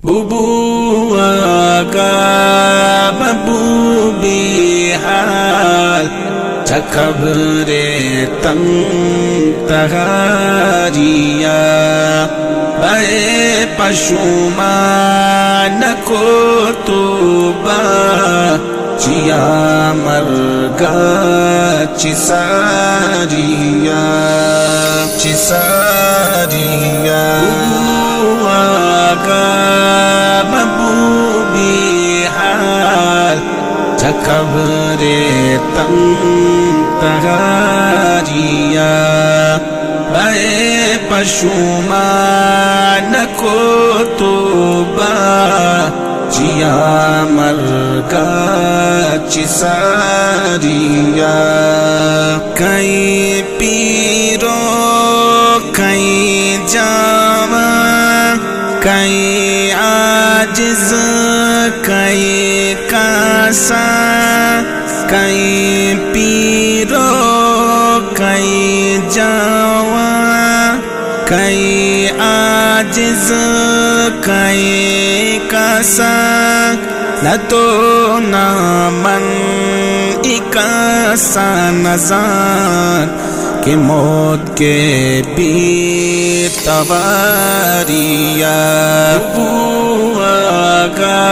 ببو آقا محبوبی حال چکبر تنگ تغاریا بے پشومان کو توبہ چیا مرگا چساریا چساریا آقا محبوبی حال چکبر تنگ تغاریا بے پشومان کو توبہ چیا مرگا چساریا کئی پیرو کئی جاواں کئی عاجز کئی کاساں کئی پیرو کئی جاواں کئی عاجز کئی کاساں نہ تو نہ من اکاسا نزان کہ موت کے بھی تواریا ببو آقا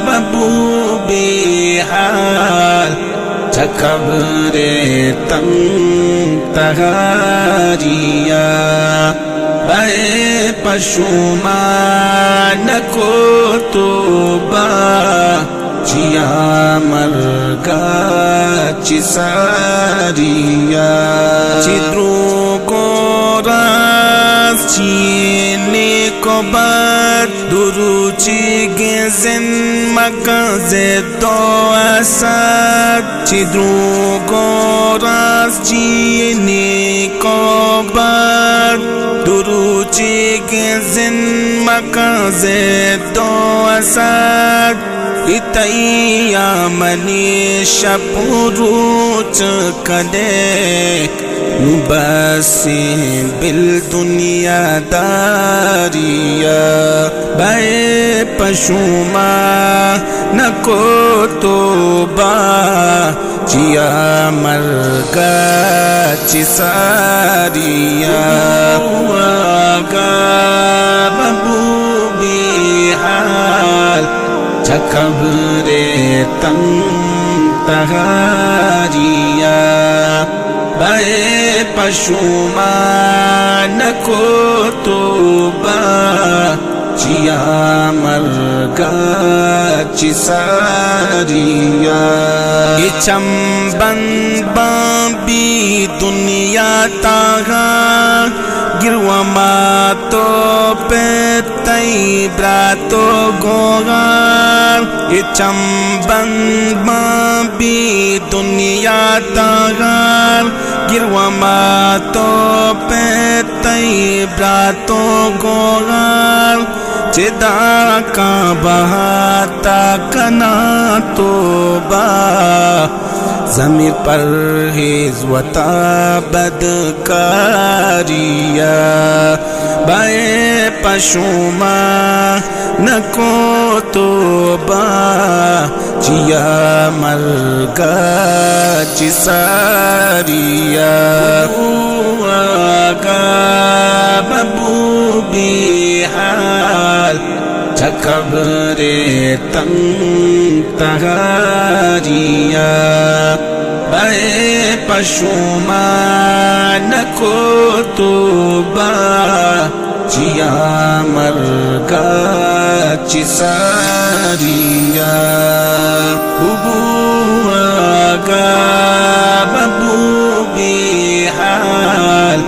محبوبی حال چکبر تنگ تغاریا بے پشومان کو توبہ چیا مرگا چساریا چدرو کو راز چینے کو بات درو چیگزن مکز دو اسد چدرو کو راز چینے کو بات درو چیگزن مکز دو اسد اتیا منی شپروچ کدے بسی بالدنیا داریا بے پشوما نکو توبہ چیا مرگا چساریا آقا محبوبی حال چکبر تنگ تغاریا بے پشومان کو توبہ چیا مرگا چساریا یہ چمبند بابی دنیا تاغا گروا ماتو پہ تئی براتو گوغار یہ چمبند بابی دنیا تاغار گروا ماتو پہ تئی براتو گوغار چدا کا بہاتا کنا توبہ ضمیر پرہیز وطا بدکاریا بے پشوما نکو توبہ چیا مرگا چساریا آقا محبوبی حال چکبر تنگ تغاریا بے پشومان کو توبہ چیا مرگا چساریا ببو آقا محبوبی حال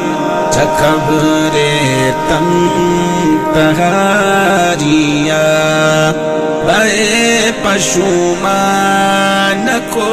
چکبر تنگ تغاریا بے پشومان کو